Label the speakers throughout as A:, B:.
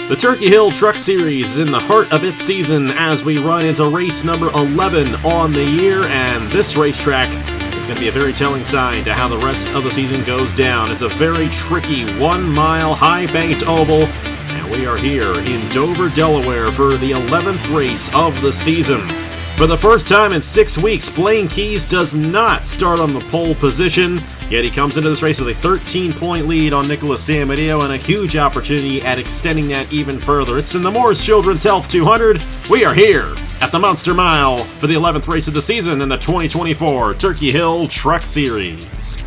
A: The Turkey Hill Truck Series is in the heart of its season as we run into race number 11 on the year, and this racetrack is going to be a very telling sign to how the rest of the season goes down. It's a very tricky 1 mile high banked oval, and we are here in Dover, Delaware for the 11th race of the season. For the first time in 6 weeks, Blaine Keys does not start on the pole position, yet he comes into this race with a 13-point lead on Nicholas Samadeo and a huge opportunity at extending that even further. It's the Nemours Children's Health 200. We are here at the Monster Mile for the 11th race of the season in the 2024 Turkey Hill Truck Series.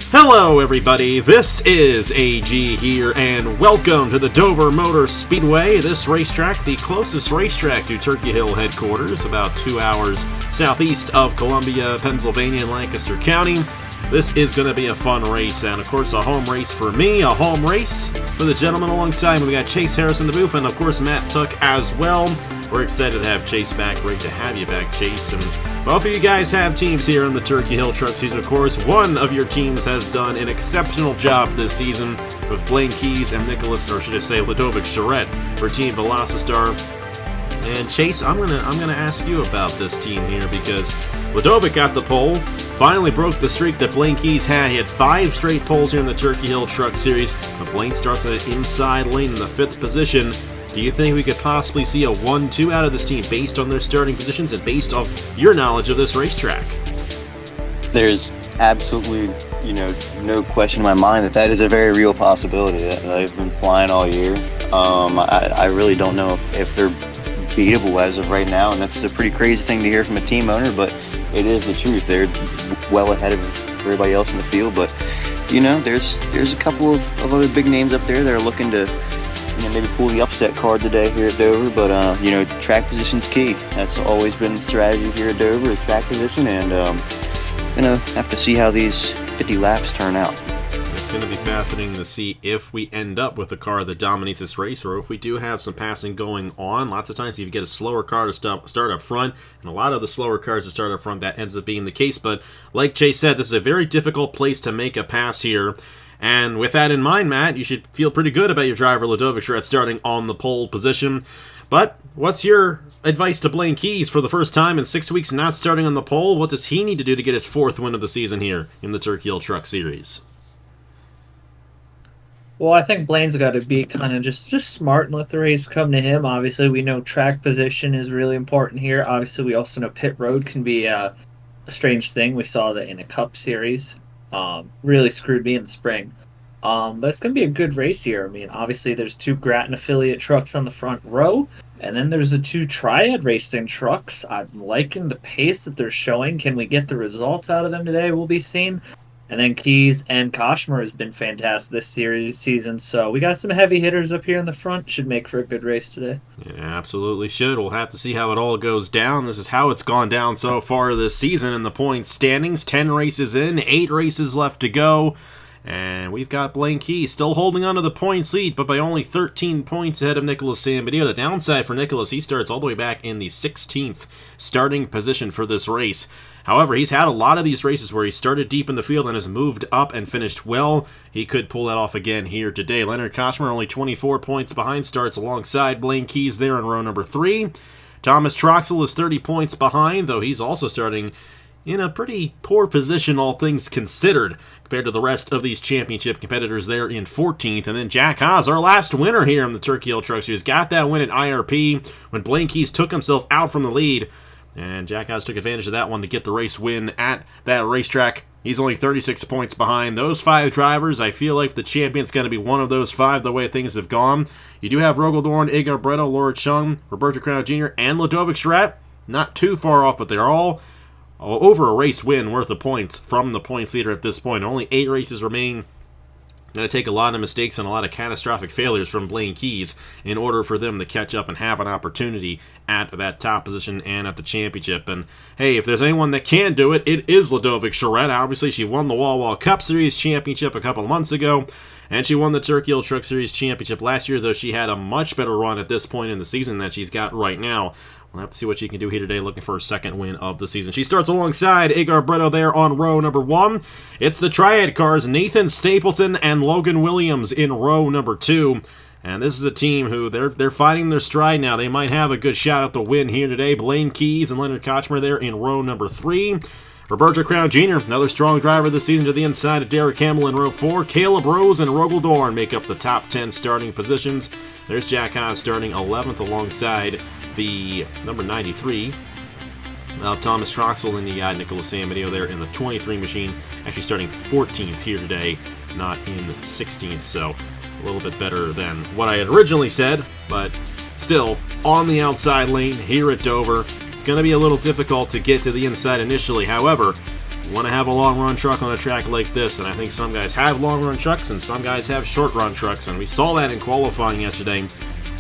A: Hello everybody, this is AG here, and welcome to the Dover Motor Speedway. This racetrack, the closest racetrack to Turkey Hill headquarters, about 2 hours southeast of Columbia, Pennsylvania, and Lancaster County. This is going to be a fun race, and of course a home race for me, a home race for the gentleman alongside me. We got Chase Harris in the booth, and of course Matt Tuck as well. We're excited to have Chase back, great to have you back, Chase. And both of you guys have teams here in the Turkey Hill Truck Season. Of course, one of your teams has done an exceptional job this season with Blaine Keys and Nicholas, or should I say, Ludovic Charette for Team Velocystar. And Chase, I'm gonna ask you about this team here because Ludovic got the pole, finally broke the streak that Blaine Keys had. He had 5 straight poles here in the Turkey Hill Truck Series, but Blaine starts at an inside lane in the 5th position. Do you think we could possibly see a 1-2 out of this team based on their starting positions and based off your knowledge of this racetrack?
B: There's absolutely, no question in my mind that is a very real possibility. They've been flying all year. I really don't know if they're beatable as of right now, and that's a pretty crazy thing to hear from a team owner, but it is the truth. They're well ahead of everybody else in the field, but there's a couple of other big names up there that are looking to maybe pull the upset card today here at Dover, but track position's key. That's always been the strategy here at Dover, is track position, and gonna have to see how these 50 laps turn out.
A: It's going to be fascinating to see if we end up with a car that dominates this race, or if we do have some passing going on. Lots of times you get a slower car to start up front, and a lot of the slower cars to start up front, that ends up being the case. But like Chase said, this is a very difficult place to make a pass here. And with that in mind, Matt, you should feel pretty good about your driver, Ludovic Charette, starting on the pole position. But what's your advice to Blaine Keys for the first time in 6 weeks not starting on the pole? What does he need to do to get his 4th win of the season here in the Turkey Hill Truck Series?
C: Well, I think Blaine's got to be kind of just smart and let the race come to him. Obviously, we know track position is really important here. Obviously, we also know pit road can be a strange thing. We saw that in a Cup Series. Really screwed me in the spring. But it's going to be a good race here. I mean, obviously there's 2 Grattan affiliate trucks on the front row, and then there's the 2 Triad Racing trucks. I'm liking the pace that they're showing. Can we get the results out of them today? We'll be seeing. And then Keys and Koshmer has been fantastic this season. So we got some heavy hitters up here in the front. Should make for a good race today.
A: Yeah, absolutely should. We'll have to see how it all goes down. This is how it's gone down so far this season in the points standings. 10 races in, 8 races left to go. And we've got Blaine Keys still holding on to the points lead, but by only 13 points ahead of Nicholas Samadeo. The downside for Nicholas, he starts all the way back in the 16th starting position for this race. However, he's had a lot of these races where he started deep in the field and has moved up and finished well. He could pull that off again here today. Leonard Koshmer only 24 points behind, starts alongside Blaine Keys there in row number 3. Thomas Troxel is 30 points behind, though he's also starting in a pretty poor position, all things considered, compared to the rest of these championship competitors there in 14th. And then Jack Haas, our last winner here in the Turkey Hill Truck Series, got that win at IRP when Blaine Keys took himself out from the lead. And Jack Haas took advantage of that one to get the race win at that racetrack. He's only 36 points behind. Those 5 drivers, I feel like the champion's going to be one of those 5 the way things have gone. You do have Rogel Dorn, Edgar Bretto, Laura Chung, Roberto Crown Jr., and Ludovic Charette. Not too far off, but they're all over a race win worth of points from the points leader at this point. Only 8 races remain. Going to take a lot of mistakes and a lot of catastrophic failures from Blaine Keys in order for them to catch up and have an opportunity at that top position and at the championship. And hey, if there's anyone that can do it, it is Ludovic Charette. Obviously, she won the Wall Cup Series championship a couple of months ago, and she won the Turkey Hill Truck Series championship last year, though she had a much better run at this point in the season than she's got right now. We'll have to see what she can do here today, looking for her 2nd win of the season. She starts alongside Edgar Bretto there on row number 1. It's the Triad cars, Nathan Stapleton and Logan Williams in row number 2. And this is a team who they're finding their stride now. They might have a good shot at the win here today. Blaine Keys and Leonard Kochmer there in row number 3. Roberto Crown Jr., another strong driver this season, to the inside of Derek Hamill in row 4. Caleb Rose and Rogel Dorn make up the top 10 starting positions. There's Jack Haas starting 11th alongside the number 93 of Thomas Troxel, and you got Nicholas Amadeo there in the 23 machine, actually starting 14th here today, not in 16th, so a little bit better than what I had originally said, but still on the outside lane here at Dover. It's going to be a little difficult to get to the inside initially. However, you want to have a long run truck on a track like this, and I think some guys have long run trucks and some guys have short run trucks, and we saw that in qualifying yesterday.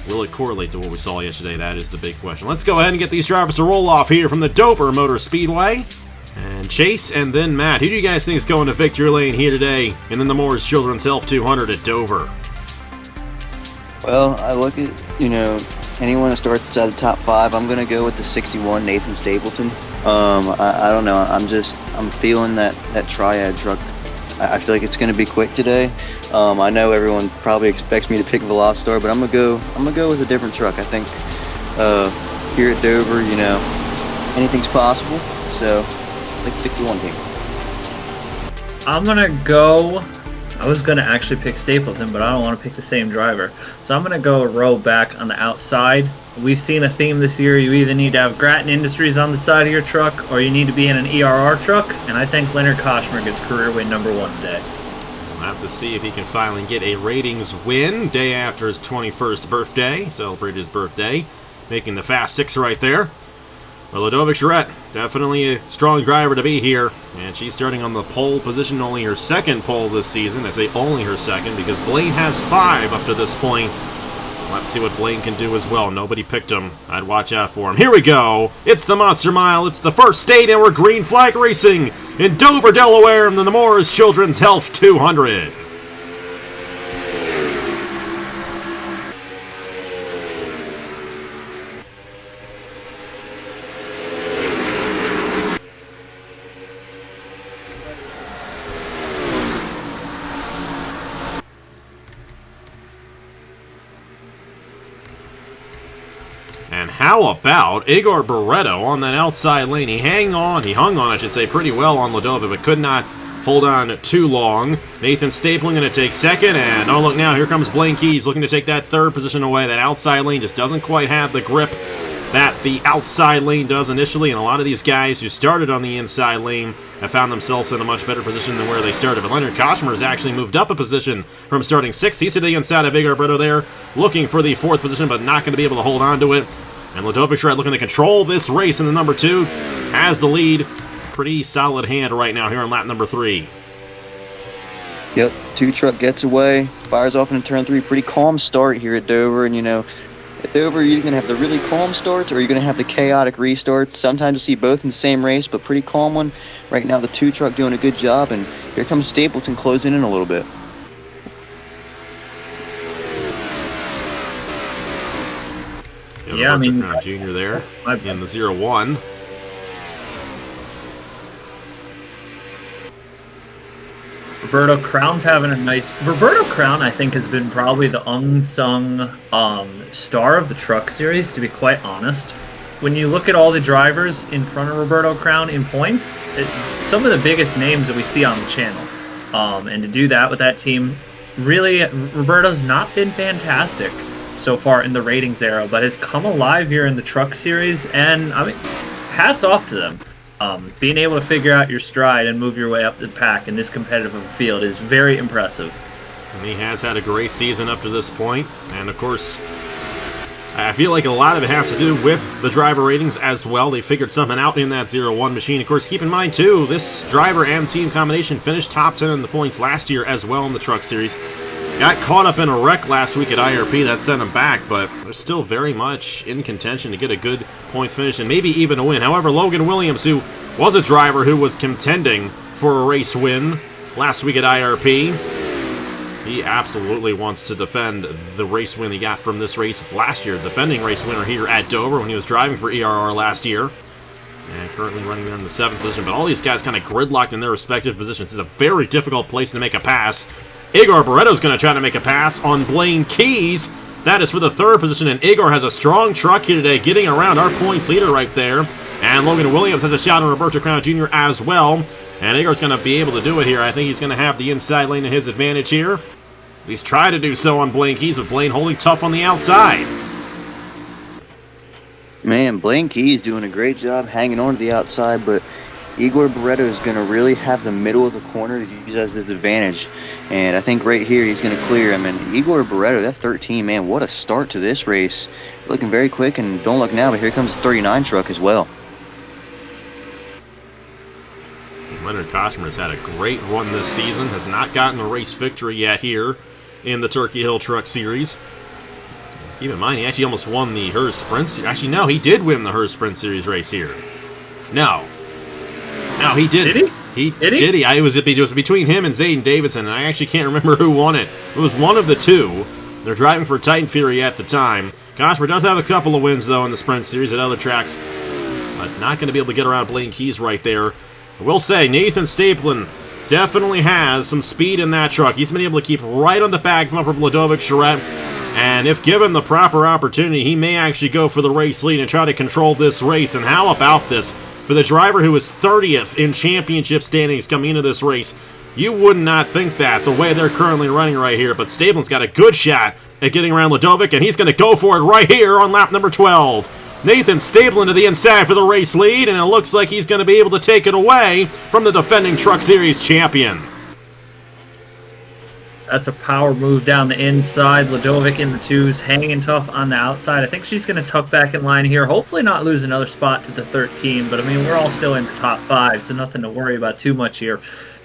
A: Will it correlate to what we saw yesterday? That is the big question. Let's go ahead and get these drivers to roll off here from the Dover Motor Speedway. And Chase and then Matt, who do you guys think is going to victory lane here today in the Nemours Children's Health 200 at Dover?
B: Well, I look at, anyone that starts inside the top 5, I'm going to go with the 61 Nathan Stapleton. I don't know. I'm feeling that Triad truck. I feel like it's going to be quick today. I know everyone probably expects me to pick Velocity, but I'm gonna go with a different truck. I think here at Dover, anything's possible. So I think 61 team.
C: I was gonna actually pick Stapleton, but I don't want to pick the same driver. So I'm gonna go a row back on the outside. We've seen a theme this year. You either need to have Grattan Industries on the side of your truck, or you need to be in an ERR truck. And I think Leonard Kochmer gets career win number 1 today.
A: We'll have to see if he can finally get a ratings win day after his 21st birthday. Celebrate his birthday, making the Fast 6 right there. Well, Ludovic Charette, definitely a strong driver to be here. And she's starting on the pole position, only her second pole this season. I say only her second because Blaine has 5 up to this point. Let's see what Blaine can do as well. Nobody picked him. I'd watch out for him. Here we go. It's the Monster Mile. It's the first state, and we're green flag racing in Dover, Delaware, in the Nemours Children's Health 200. And how about Igor Barreto on that outside lane? He hung on, I should say, pretty well on Ludovic, but could not hold on too long. Nathan Stapleton going to take second, and oh look now, here comes Blaine Keys looking to take that third position away. That outside lane just doesn't quite have the grip that the outside lane does initially, and a lot of these guys who started on the inside lane have found themselves in a much better position than where they started. But Leonard Kochmer has actually moved up a position from starting 6th. He's to the inside of Igor Barreto there, looking for the 4th position, but not going to be able to hold on to it. And Ludovic Charette looking to control this race in the number 2. Has the lead. Pretty solid hand right now here on lap number 3.
B: Yep, 2 truck gets away, fires off into turn 3. Pretty calm start here at Dover. And, at Dover, you're going to have the really calm starts or you're going to have the chaotic restarts. Sometimes you see both in the same race, but pretty calm one. Right now, the 2 truck doing a good job. And here comes Stapleton closing in a little bit.
C: Yeah, I mean,
A: Crown Jr. there in the 0-1.
C: Roberto Crown's having a nice... Roberto Crown, I think, has been probably the unsung star of the truck series, to be quite honest. When you look at all the drivers in front of Roberto Crown in points, some of the biggest names that we see on the channel. And to do that with that team, really, Roberto's not been fantastic so far in the ratings era, but has come alive here in the truck series, and I mean, hats off to them. Being able to figure out your stride and move your way up the pack in this competitive of a field is very impressive.
A: And he has had a great season up to this point, and of course, I feel like a lot of it has to do with the driver ratings as well. They figured something out in that 0-1 machine. Of course, keep in mind, too, this driver and team combination finished top 10 in the points last year as well in the truck series. Got caught up in a wreck last week at IRP that sent him back, but they're still very much in contention to get a good points finish and maybe even a win. However, Logan Williams, who was a driver who was contending for a race win last week at IRP, he absolutely wants to defend the race win he got from this race last year. Defending race winner here at Dover when he was driving for ERR last year. And currently running there in the 7th position. But all these guys kind of gridlocked in their respective positions. It's a very difficult place to make a pass Igor Barretto's going to try to make a pass on Blaine Keys. That is for the third position, and Igor has a strong truck here today, getting around our points leader right there. And Logan Williams has a shot on Roberto Crown Jr. as well. And Igor's going to be able to do it here. I think he's going to have the inside lane to his advantage here. He's tried to do so on Blaine Keys, but Blaine holding tough on the outside.
B: Man, Blaine Keys doing a great job hanging on to the outside, but Igor Barretto is going to really have the middle of the corner to use as his advantage. And I think right here he's going to clear him. And Igor Barretto, that 13, man, what a start to this race. Looking very quick, and don't look now, but here comes the 39 truck as well.
A: Leonard Kosmer has had a great run this season, has not gotten a race victory yet here in the Turkey Hill Truck Series. Keep in mind, he actually almost won the Hers Sprint Series. Actually, no, he did win the Hers Sprint Series race here. No, he didn't.
C: Did he?
A: Did he? It was between him and Zayden Davidson, and I actually can't remember who won it. It was one of the two. They're driving for Titan Fury at the time. Kosmer does have a couple of wins, though, in the Sprint Series at other tracks, but not going to be able to get around Blaine Keys right there. I will say, Nathan Stapleton definitely has some speed in that truck. He's been able to keep right on the back bumper of Ludovic Charette, and if given the proper opportunity, he may actually go for the race lead and try to control this race. And how about this? For the driver who is 30th in championship standings coming into this race, you would not think that the way they're currently running right here, but Stapleton's got a good shot at getting around Ludovic, and he's going to go for it right here on lap number 12. Nathan Stapleton to the inside for the race lead, and it looks like he's going to be able to take it away from the defending Truck Series champion.
C: That's a power move down the inside. Ludovic in the twos, hanging tough on the outside. I think she's going to tuck back in line here. Hopefully not lose another spot to the 13, but I mean, we're all still in the top 5, so nothing to worry about too much here.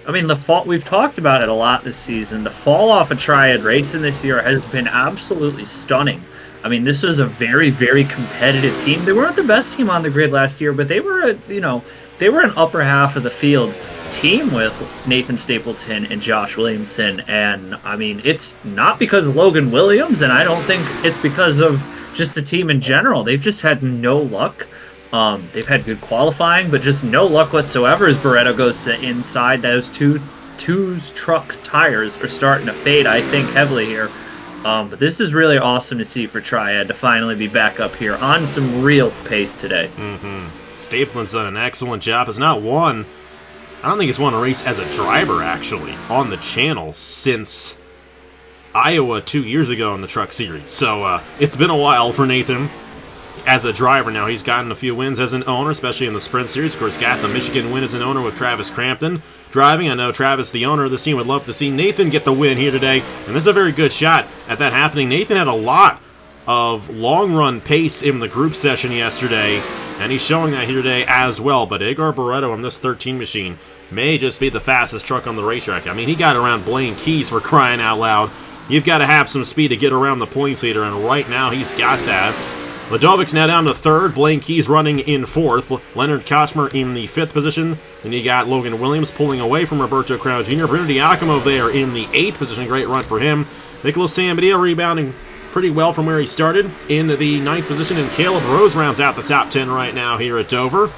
C: I mean, we've talked about it a lot this season. The fall off of Triad Racing this year has been absolutely stunning. I mean, this was a very, very competitive team. They weren't the best team on the grid last year, but they were, they were an upper half of the field team with Nathan Stapleton and Josh Williamson. And I mean, it's not because of Logan Williams, and I don't think it's because of just the team in general. They've just had no luck. They've had good qualifying, but just no luck whatsoever as Barretto goes to the inside. Those two trucks' tires are starting to fade, I think, heavily here. But this is really awesome to see for Triad to finally be back up here on some real pace today.
A: Stapleton's done an excellent job. Has not won. I don't think he's won a race as a driver, actually, on the channel since Iowa 2 years ago in the Truck Series. So it's been a while for Nathan as a driver now. He's gotten a few wins as an owner, especially in the Sprint Series. Of course, got the Michigan win as an owner with Travis Crampton driving. I know Travis, the owner of this team, would love to see Nathan get the win here today, and this is a very good shot at that happening. Nathan had a lot of long-run pace in the group session yesterday, and he's showing that here today as well. But Igor Barretto on this 13 machine may just be the fastest truck on the racetrack. I mean, he got around Blaine Keys, for crying out loud. You've got to have some speed to get around the points leader, and right now he's got that. Ludovic's now down to third. Blaine Keys running in fourth. Leonard Kosmer in the fifth position. Then you got Logan Williams pulling away from Roberto Crown Jr. Bruno Diacomo there in the eighth position. Great run for him. Nicholas Sambadia rebounding pretty well from where he started in the ninth position. And Caleb Rose rounds out the top 10 right now here at Dover.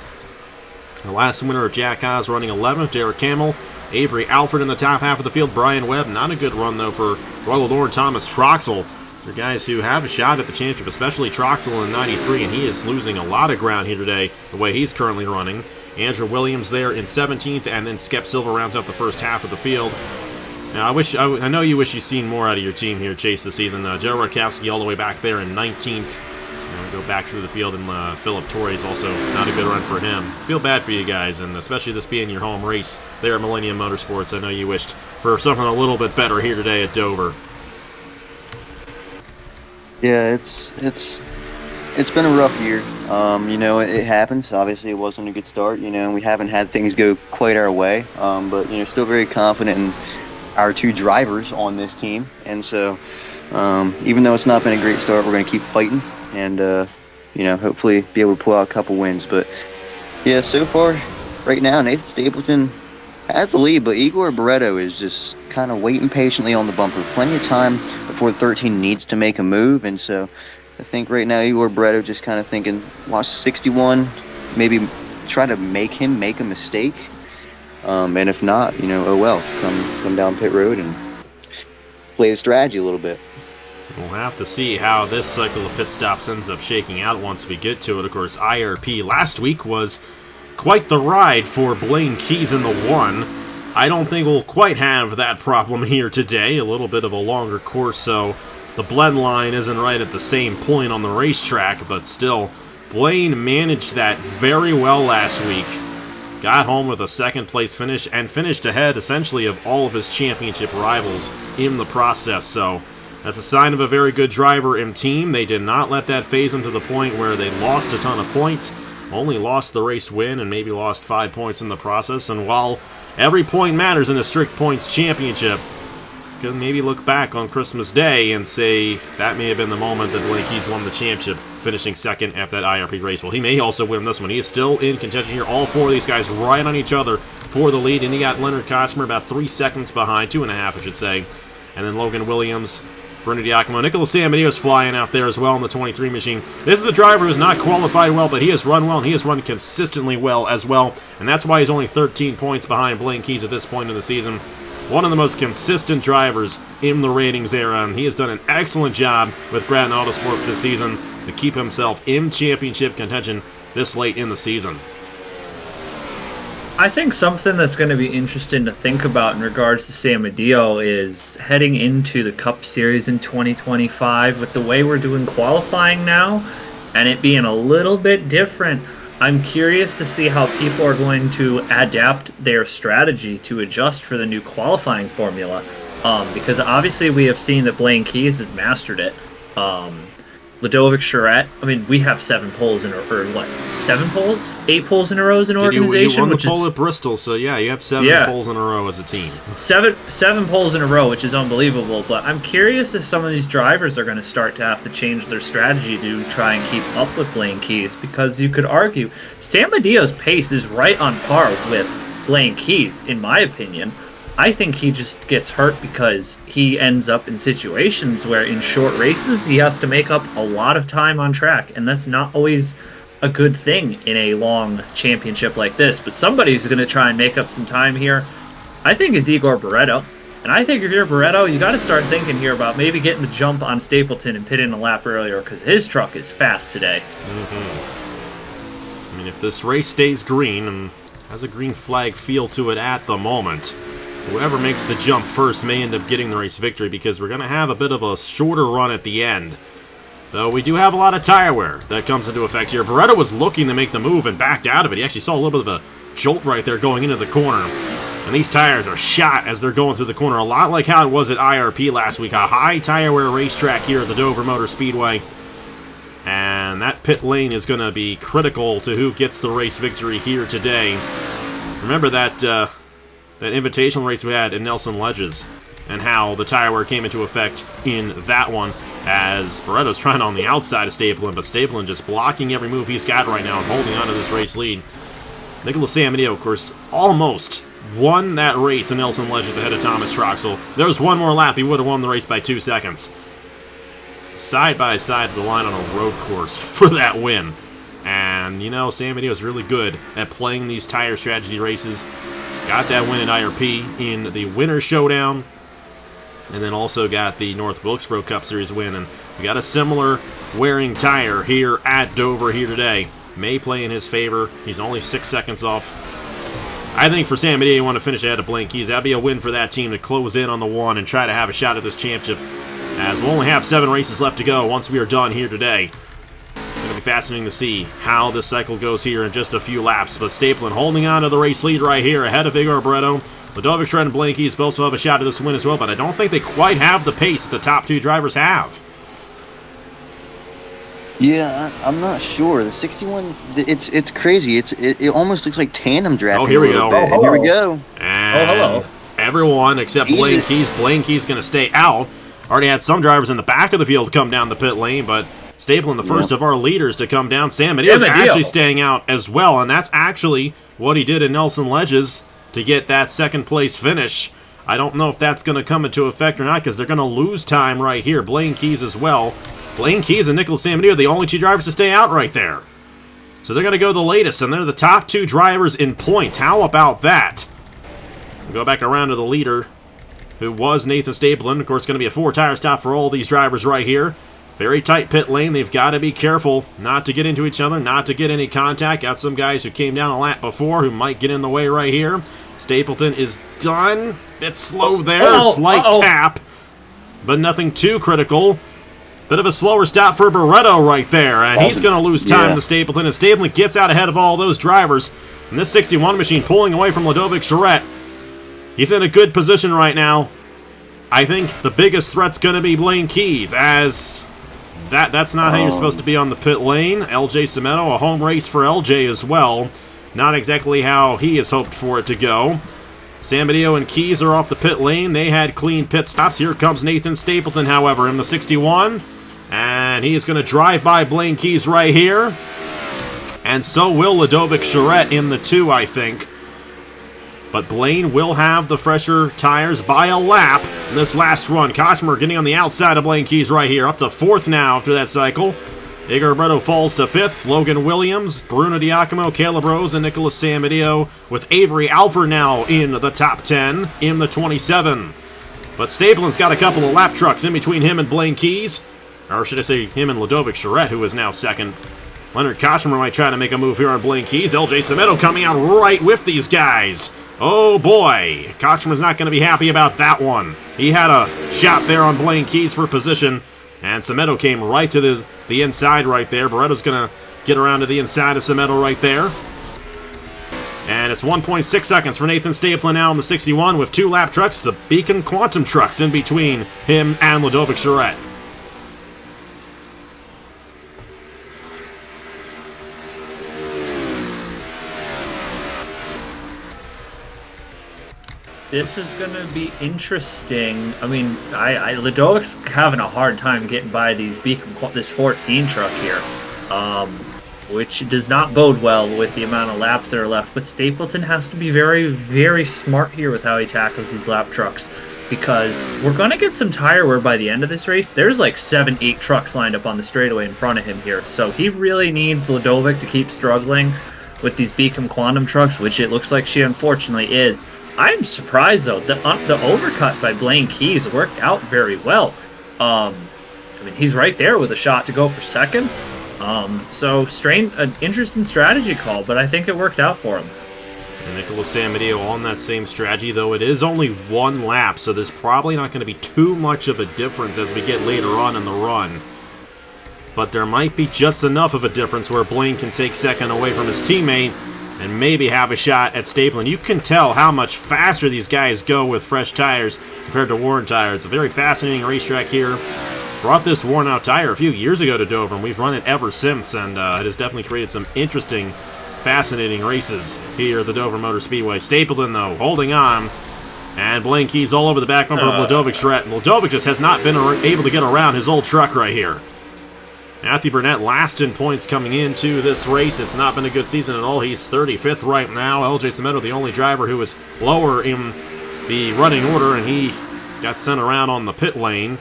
A: The last winner of Jack Haas running 11th. Derek Camel. Avery Alfred in the top half of the field. Brian Webb. Not a good run, though, for Royal Lord Thomas Troxel. They're guys who have a shot at the championship, especially Troxel in 93, and he is losing a lot of ground here today, the way he's currently running. Andrew Williams there in 17th, and then Skep Silva rounds out the first half of the field. Now, I know you wish you'd seen more out of your team here, Chase, this season. Joe Rakowski all the way back there in 19th. Go back through the field, and Philip Torres also not a good run for him. Feel bad for you guys, and especially this being your home race there at Millennium Motorsports. I know you wished for something a little bit better here today at Dover.
B: Yeah, it's been a rough year. It happens. Obviously, it wasn't a good start. We haven't had things go quite our way. But still very confident in our two drivers on this team. And so, even though it's not been a great start, we're going to keep fighting and hopefully be able to pull out a couple wins. But yeah, so far, right now, Nathan Stapleton has the lead, but Igor Barretto is just kind of waiting patiently on the bumper. Plenty of time before the 13 needs to make a move, and so I think right now Igor Barretto just kind of thinking, watch 61, maybe try to make him make a mistake, and if not, oh well, come down pit road and play his strategy a little bit.
A: We'll have to see how this cycle of pit stops ends up shaking out once we get to it. Of course, IRP last week was quite the ride for Blaine Keys in the 1. I don't think we'll quite have that problem here today. A little bit of a longer course, so the blend line isn't right at the same point on the racetrack, but still, Blaine managed that very well last week. Got home with a second-place finish and finished ahead, essentially, of all of his championship rivals in the process, so that's a sign of a very good driver and team. They did not let that phase them to the point where they lost a ton of points, only lost the race win and maybe lost 5 points in the process. And while every point matters in a strict points championship, you can maybe look back on Christmas Day and say that may have been the moment that Blaine Keys won the championship, finishing second after that IRP race. Well, he may also win this one. He is still in contention here. All four of these guys right on each other for the lead, and you got Leonard Kochmer about 3 seconds behind, 2.5 I should say, and then Logan Williams, Bruno Diacomo, Nicholas Samanios flying out there as well in the 23 machine. This is a driver who's not qualified well, but he has run well, and he has run consistently well as well, and that's why he's only 13 points behind Blaine Keys at this point in the season. One of the most consistent drivers in the ratings era, and he has done an excellent job with Grattan Autosport this season to keep himself in championship contention this late in the season.
C: I think something that's going to be interesting to think about in regards to San Mateo is heading into the Cup Series in 2025 with the way we're doing qualifying now and it being a little bit different. I'm curious to see how people are going to adapt their strategy to adjust for the new qualifying formula, because obviously we have seen that Blaine Keys has mastered it. Ludovic Charette, I mean, we have 7 poles in a row, or what, 7 poles? 8 poles in a row as an organization?
A: You won the pole at Bristol, so yeah, you have 7 poles in a row as a team.
C: Seven poles in a row, which is unbelievable, but I'm curious if some of these drivers are going to start to have to change their strategy to try and keep up with Blaine Keys, because you could argue San Mateo's pace is right on par with Blaine Keys, in my opinion. I think he just gets hurt because he ends up in situations where in short races he has to make up a lot of time on track, and that's not always a good thing in a long championship like this. But somebody who's going to try and make up some time here, I think, is Igor Barreto. And I think if you're Barreto, you got to start thinking here about maybe getting the jump on Stapleton and pitting a lap earlier, because his truck is fast today.
A: I mean, if this race stays green and has a green flag feel to it at the moment, whoever makes the jump first may end up getting the race victory, because we're going to have a bit of a shorter run at the end. Though we do have a lot of tire wear that comes into effect here. Barreto was looking to make the move and backed out of it. He actually saw a little bit of a jolt right there going into the corner. And these tires are shot as they're going through the corner, a lot like how it was at IRP last week. A high tire wear racetrack here at the Dover Motor Speedway. And that pit lane is going to be critical to who gets the race victory here today. Remember that that invitational race we had in Nelson Ledges and how the tire wear came into effect in that one, as Barreto's trying on the outside of Stapleton, but Stapleton just blocking every move he's got right now and holding on to this race lead. Nicholas Samaniego, of course, almost won that race in Nelson Ledges ahead of Thomas Troxel. There was one more lap, he would have won the race by 2 seconds. Side by side to the line on a road course for that win. And, you know, Samaniego is really good at playing these tire strategy races. Got that win at IRP in the Winter Showdown, and then also got the North Wilkesboro Cup Series win. And we got a similar wearing tire here at Dover here today. May play in his favor. He's only 6 seconds off. I think for San Mateo, you want to finish ahead of Blaine Keys. That'd be a win for that team to close in on the 1 and try to have a shot at this championship, as we'll only have 7 races left to go once we are done here today. It's going to be fascinating to see how this cycle goes here in just a few laps. But Stapleton holding on to the race lead right here ahead of Igor Barreto. Ludovic Charette and Blaine Keys both will have a shot at this win as well, but I don't think they quite have the pace that the top 2 drivers have.
B: Yeah, I'm not sure. The 61, it's crazy. It almost looks like tandem drafting.
A: Oh, here we go.
B: Here we go.
A: And
C: hello.
A: Everyone except Blaine Keys. Blaine Keys going to stay out. Already had some drivers in the back of the field come down the pit lane, but Stapleton, the first of our leaders to come down. Sam Mateo's actually staying out as well, and that's actually what he did in Nelson Ledges to get that second place finish. I don't know if that's going to come into effect or not, because they're going to lose time right here. Blaine Keys as well. Blaine Keys and Nicholas Samaniego are the only 2 drivers to stay out right there. So they're going to go the latest, and they're the top 2 drivers in points. How about that? We'll go back around to the leader, who was Nathan Stapleton. Of course, going to be a 4-tire stop for all these drivers right here. Very tight pit lane. They've got to be careful not to get into each other, not to get any contact. Got some guys who came down a lap before who might get in the way right here. Stapleton is done. Bit slow there. Slight tap, but nothing too critical. Bit of a slower stop for Barretto right there, and he's going to lose time to Stapleton, and Stapleton gets out ahead of all those drivers. And this 61 machine pulling away from Ludovic Charette. He's in a good position right now. I think the biggest threat's going to be Blaine Keys, as that's not how you're supposed to be on the pit lane. LJ Cimento, a home race for LJ as well. Not exactly how he has hoped for it to go. Samedeo and Keys are off the pit lane. They had clean pit stops. Here comes Nathan Stapleton, however, in the 61. And he is going to drive by Blaine Keys right here. And so will Ludovic Charette in the 2, I think. But Blaine will have the fresher tires by a lap in this last run. Koshmer getting on the outside of Blaine Keys right here. Up to 4th now after that cycle. Igor Barretto falls to 5th. Logan Williams, Bruno Diacomo, Caleb Rose, and Nicholas Samedeo, with Avery Alford now in the top 10 in the 27. But Stapleton's got a couple of lap trucks in between him and Blaine Keys. Or should I say him and Ludovic Charette, who is now 2nd. Leonard Koshmer might try to make a move here on Blaine Keys. LJ Cimento coming out right with these guys. Oh boy, Kochmer's not going to be happy about that one. He had a shot there on Blaine Keys for position, and Cimento came right to the inside right there. Barretto's going to get around to the inside of Cimento right there. And it's 1.6 seconds for Nathan Stapleton now in the 61 with 2 lap trucks, the Beacon Quantum trucks in between him and Ludovic Charette.
C: This is going to be interesting. I mean, Ludovic's having a hard time getting by this 14 truck here, which does not bode well with the amount of laps that are left. But Stapleton has to be very, very smart here with how he tackles these lap trucks, because we're going to get some tire wear by the end of this race. There's like 7-8 trucks lined up on the straightaway in front of him here. So he really needs Ludovic to keep struggling with these Beacon Quantum trucks, which it looks like she unfortunately is. I'm surprised, though. The overcut by Blaine Keys worked out very well. I mean, he's right there with a shot to go for 2nd. So, an interesting strategy call, but I think it worked out for him.
A: And Nicholas Samedeo on that same strategy, though it is only 1 lap, so there's probably not going to be too much of a difference as we get later on in the run. But there might be just enough of a difference where Blaine can take 2nd away from his teammate and maybe have a shot at Stapleton. You can tell how much faster these guys go with fresh tires compared to worn tires. It's a very fascinating racetrack here. Brought this worn-out tire a few years ago to Dover, and we've run it ever since, and it has definitely created some interesting, fascinating races here at the Dover Motor Speedway. Stapleton, though, holding on, and Blaine Keys all over the back bumper of Ludovic Charette. And Ludovic just has not been able to get around his old truck right here. Matthew Burnett last in points coming into this race. It's not been a good season at all. He's 35th right now. LJ Cimento, the only driver who is lower in the running order, and he got sent around on the pit lane.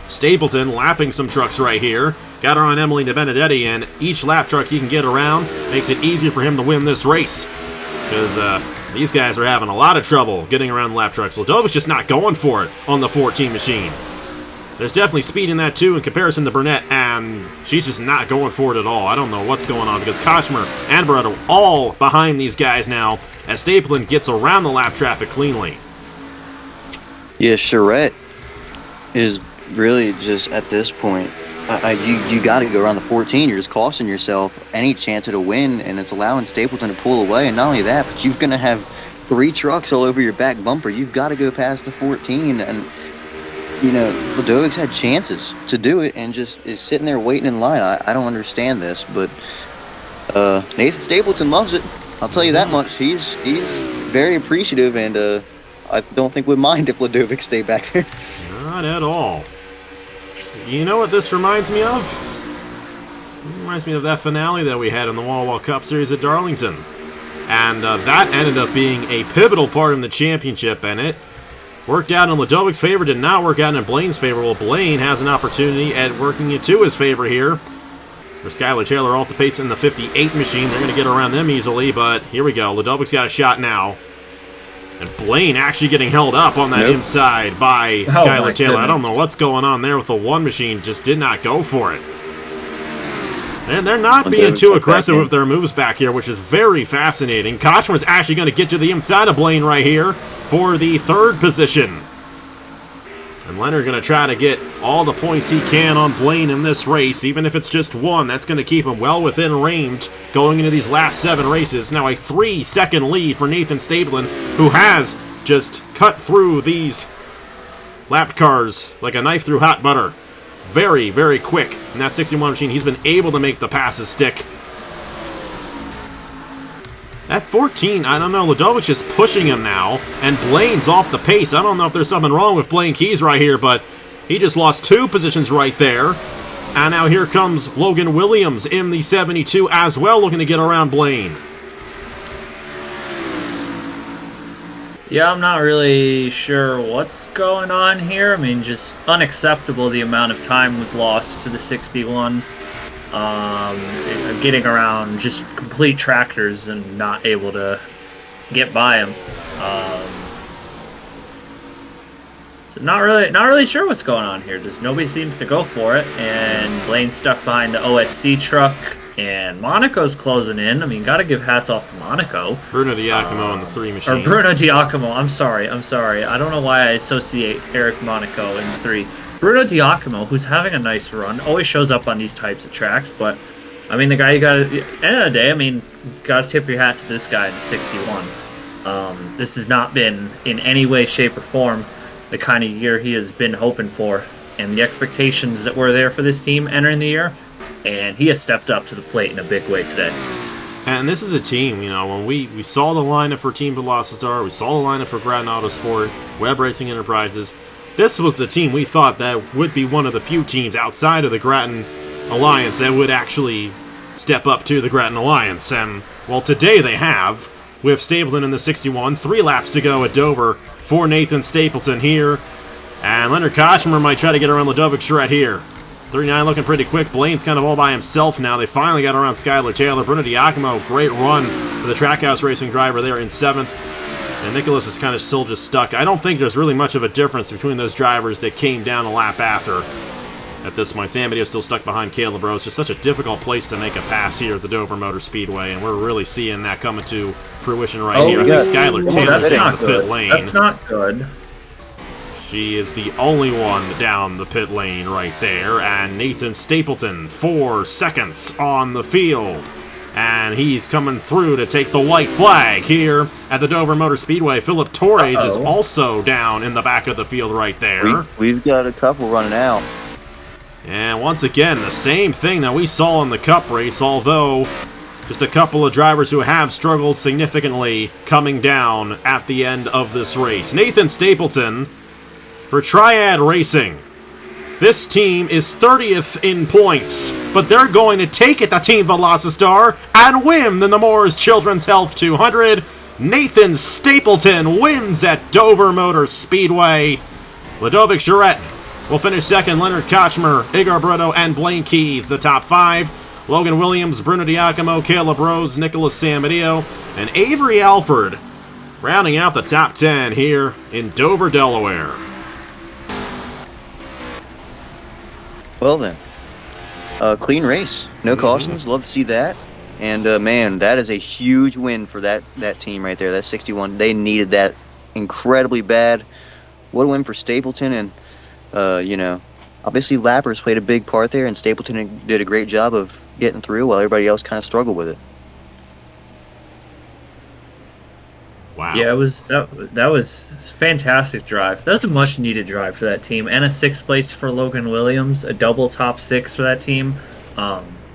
A: Stapleton lapping some trucks right here. Got her on Emily DeBenedetti, and each lap truck he can get around makes it easier for him to win this race, because these guys are having a lot of trouble getting around the lap trucks. Ludovic's just not going for it on the 14 machine. There's definitely speed in that, too, in comparison to Burnett, and she's just not going for it at all. I don't know what's going on, because Koshmer and Barretto all behind these guys now as Stapleton gets around the lap traffic cleanly.
B: Yeah, Charette is really just, at this point, you got to go around the 14. You're just costing yourself any chance at a win, and it's allowing Stapleton to pull away. And not only that, but you're going to have 3 trucks all over your back bumper. You've got to go past the 14, and you know, Ludovic's had chances to do it and just is sitting there waiting in line. I don't understand this, but Nathan Stapleton loves it. I'll tell you that much. He's very appreciative, and I don't think would mind if Ludovic stayed back there.
A: Not at all. You know what this reminds me of? It reminds me of that finale that we had in the Walla Walla Cup Series at Darlington. And that ended up being a pivotal part in the championship, and it worked out in Ludovic's favor, did not work out in Blaine's favor. Well, Blaine has an opportunity at working it to his favor here. For Skylar Taylor off the pace in the 58 machine. They're going to get around them easily, but here we go. Ludovic's got a shot now. And Blaine actually getting held up on that
B: Nope.
A: inside by
C: Oh,
A: Skylar
C: my
A: Taylor. I don't
C: goodness.
A: know what's going on there with the one machine. Just did not go for it. And they're not being
B: David
A: too
B: took
A: aggressive
B: back in.
A: with their moves back here, which is very fascinating. Kochmar's actually going to get to the inside of Blaine right here for the third position. And Leonard going to try to get all the points he can on Blaine in this race, even if it's just one. That's going to keep him well within range going into these last 7 races. Now a 3-second lead for Nathan Stapleton, who has just cut through these lap cars like a knife through hot butter. Very, very quick in that 61 machine. He's been able to make the passes stick. At 14, I don't know, Ludovic is pushing him now, and Blaine's off the pace. I don't know if there's something wrong with Blaine Keys right here, but he just lost 2 positions right there. And now here comes Logan Williams in the 72 as well, looking to get around Blaine.
C: Yeah, I'm not really sure what's going on here. I mean, just unacceptable the amount of time we've lost to the 61. Getting around just complete tractors and not able to get by them. So not really sure what's going on here. Just nobody seems to go for it, and Blaine's stuck behind the OSC truck, and Monaco's closing in. I mean, gotta give hats off to Monaco.
A: Bruno Diacomo in the 3
C: Or
A: machine.
C: Bruno Diacomo. I'm sorry. I don't know why I associate Eric Monaco in the 3. Bruno Diacomo, who's having a nice run, always shows up on these types of tracks, but I mean, the guy you got to, end of the day, I mean, got to tip your hat to this guy in the 61. This has not been in any way, shape, or form the kind of year he has been hoping for, and the expectations that were there for this team entering the year, and he has stepped up to the plate in a big way today.
A: And this is a team, you know, when we saw the lineup for Team Velocitar, we saw the lineup for Grattan Autosport, Web Racing Enterprises. This was the team we thought that would be one of the few teams outside of the Grattan Alliance that would actually step up to the Grattan Alliance. And, well, today they have, with Stapleton in the 61, 3 laps to go at Dover for Nathan Stapleton here. And Leonard Kochmar might try to get around Ludovic Charette here. 39 looking pretty quick. Blaine's kind of all by himself now. They finally got around Skylar Taylor. Bruno Diacomo, great run for the Trackhouse Racing driver there in 7th. And Nicholas is kind of still just stuck. I don't think there's really much of a difference between those drivers that came down a lap after. At this point, Sam Medio's still stuck behind Caleb Rose. It's just such a difficult place to make a pass here at the Dover Motor Speedway, and we're really seeing that coming to fruition right here. I think Skylar Taylor's
C: that's
A: down
C: not
A: the pit
C: good.
A: lane.
C: That's not good.
A: She is the only one down the pit lane right there, and Nathan Stapleton, 4 seconds on the field. And he's coming through to take the white flag here at the Dover Motor Speedway. Philip Torres is also down in the back of the field right there.
B: We've got a couple running out.
A: And once again, the same thing that we saw in the Cup race, although just a couple of drivers who have struggled significantly coming down at the end of this race. Nathan Stapleton for Triad Racing. This team is 30th in points, but they're going to take it to Team Velocitar and win the Nemours Children's Health 200. Nathan Stapleton wins at Dover Motor Speedway. Ludovic Charette will finish second. Leonard Kochmar, Igor Brito, and Blaine Keys, the top 5. Logan Williams, Bruno Diacomo, Caleb Rose, Nicholas Samadeo, and Avery Alford rounding out the top 10 here in Dover, Delaware.
B: Well then, clean race, no cautions. Love to see that. And man, that is a huge win for that team right there. That 61, they needed that incredibly bad. What a win for Stapleton, and you know, obviously Lappers played a big part there, and Stapleton did a great job of getting through while everybody else kind of struggled with it.
A: Wow.
C: Yeah, that was a fantastic drive. That was a much needed drive for that team, and a 6th place for Logan Williams, a double top 6 for that team.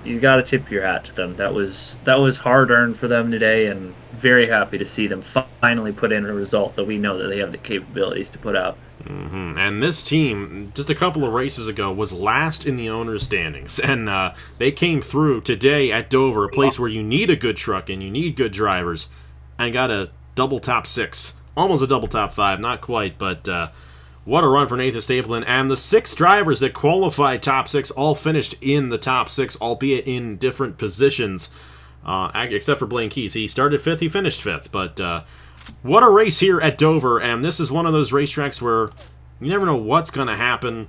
C: You got to tip your hat to them. That was hard earned for them today, and very happy to see them finally put in a result that we know that they have the capabilities to put out.
A: And this team, just a couple of races ago, was last in the owners' standings. And they came through today at Dover, a place where you need a good truck and you need good drivers, and got a double top 6. Almost a double top 5, not quite, but what a run for Nathan Stapleton. And the 6 drivers that qualified top 6 all finished in the top 6, albeit in different positions, except for Blaine Keys. He started 5th, he finished 5th, but what a race here at Dover, and this is one of those racetracks where you never know what's going to happen.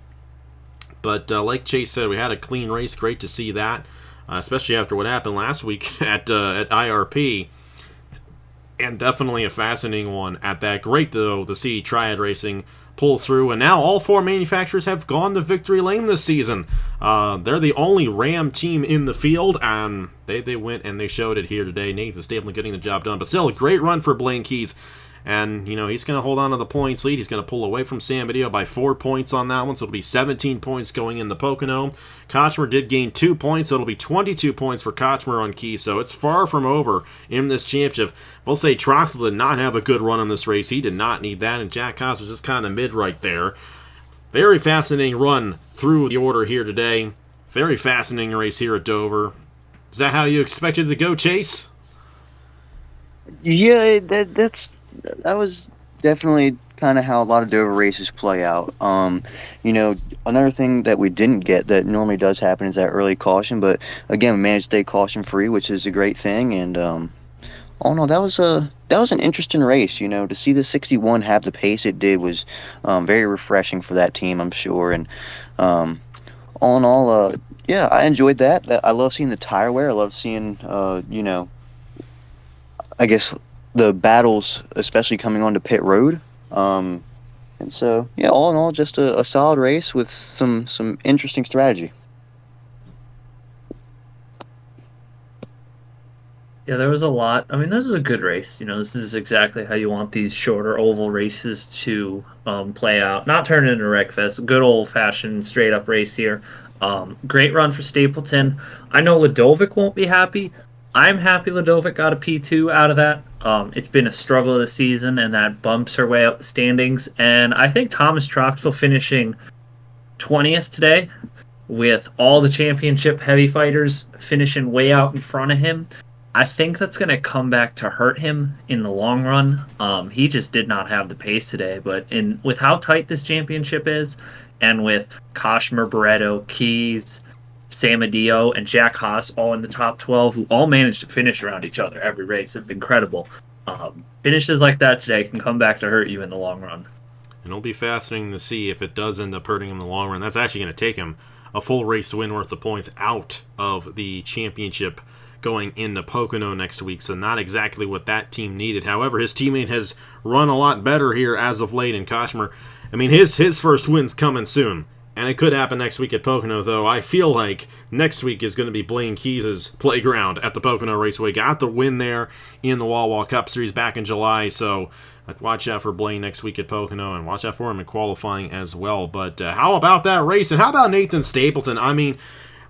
A: But like Chase said, we had a clean race. Great to see that, especially after what happened last week at IRP. And definitely a fascinating one at that. Great, though, to see Triad Racing pull through. And now all 4 manufacturers have gone to victory lane this season. They're the only Ram team in the field, and they went and they showed it here today. Nathan Stapleton getting the job done. But still, a great run for Blaine Keys. And, he's going to hold on to the points lead. He's going to pull away from San Benito by 4 points on that one, so it'll be 17 points going in the Pocono. Kochmer did gain 2 points, so it'll be 22 points for Kochmer on Keys, so it's far from over in this championship. We'll say Troxel did not have a good run in this race. He did not need that, and Jack Haas was just kind of mid right there. Very fascinating run through the order here today. Very fascinating race here at Dover. Is that how you expected to go, Chase?
B: Yeah, that was definitely kind of how a lot of Dover races play out. Another thing that we didn't get that normally does happen is that early caution, but again, we managed to stay caution free, which is a great thing. And all in all, that was an interesting race. To see the 61 have the pace it did was very refreshing for that team, I'm sure. And all in all, yeah, I enjoyed that. I love seeing the tire wear. I love seeing I guess the battles, especially coming onto pit road. And so, yeah, all in all, just a solid race with some interesting strategy.
C: Yeah, there was a lot. I mean, this is a good race. This is exactly how you want these shorter oval races to play out. Not turn into a wreckfest. Good old-fashioned straight-up race here. Great run for Stapleton. I know Ladovic won't be happy. I'm happy Ladovic got a P2 out of that. It's been a struggle of the season, and that bumps her way up the standings. And I think Thomas Troxel finishing 20th today, with all the championship heavy fighters finishing way out in front of him, I think that's going to come back to hurt him in the long run. He just did not have the pace today. But with how tight this championship is, and with Kochmer, Barreto, Keys, Samadillo, and Jack Haas all in the top 12, who all managed to finish around each other every race. It's incredible. Finishes like that today can come back to hurt you in the long run.
A: And it'll be fascinating to see if it does end up hurting him in the long run. That's actually going to take him a full race to win worth of points out of the championship going into Pocono next week, so not exactly what that team needed. However, his teammate has run a lot better here as of late in Kochmer. I mean, his first win's coming soon. And it could happen next week at Pocono, though. I feel like next week is going to be Blaine Keys' playground at the Pocono Raceway. Got the win there in the Wawa Cup Series back in July, so watch out for Blaine next week at Pocono, and watch out for him in qualifying as well. But how about that race? And how about Nathan Stapleton? I mean,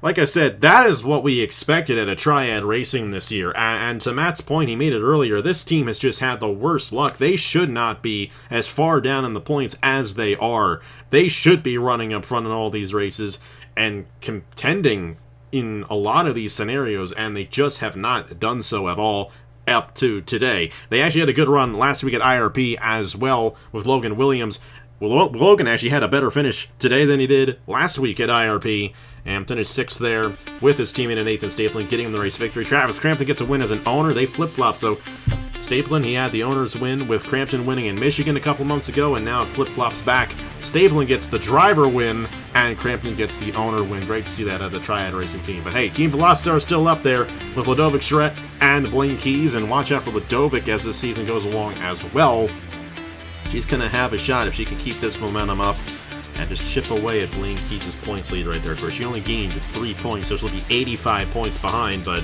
A: like I said, that is what we expected at a Triad Racing this year. And to Matt's point, he made it earlier, this team has just had the worst luck. They should not be as far down in the points as they are. They should be running up front in all these races and contending in a lot of these scenarios, and they just have not done so at all up to today. They actually had a good run last week at IRP as well with Logan Williams. Well, Logan actually had a better finish today than he did last week at IRP, and finished 6th there with his teammate Nathan Stapleton, getting him the race victory. Travis Crampton gets a win as an owner. They flip-flop, so Stapleton, he had the owner's win with Crampton winning in Michigan a couple months ago, and now it flip-flops back. Stapleton gets the driver win, and Crampton gets the owner win. Great to see that out of the Triad Racing team. But hey, Team Velocity are still up there with Ladovic Charette and Blaine Keys, and watch out for Ladovic as this season goes along as well. She's going to have a shot if she can keep this momentum up and just chip away at Blaine Keys' points lead right there. Of course, she only gained 3 points, so she'll be 85 points behind. But,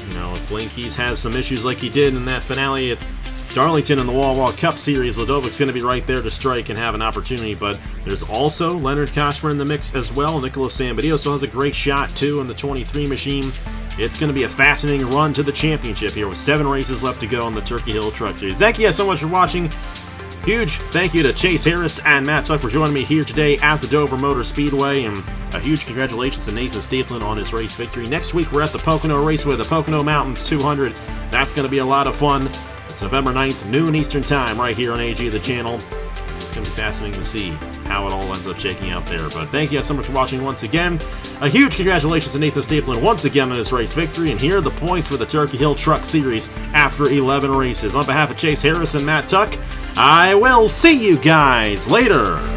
A: if Blaine Keys has some issues like he did in that finale at Darlington in the Wawa Cup Series, Ladovic's going to be right there to strike and have an opportunity. But there's also Leonard Kochmer in the mix as well. Nicolo Samadillo still has a great shot, too, in the 23 machine. It's going to be a fascinating run to the championship here with 7 races left to go in the Turkey Hill Truck Series. Thank you guys so much for watching. Huge thank you to Chase Harris and Matt Tuck for joining me here today at the Dover Motor Speedway, and a huge congratulations to Nathan Stapleton on his race victory. Next week, we're at the Pocono Raceway, the Pocono Mountains 200. That's going to be a lot of fun. It's November 9th, noon Eastern Time, right here on AG, the channel. It's going to be fascinating to see how how it all ends up shaking out there. But thank you guys so much for watching once again. A huge congratulations to Nathan Stapleton once again on his race victory, and here are the points for the Turkey Hill Truck Series after 11 races. On behalf of Chase Harris and Matt Tuck, I will see you guys later.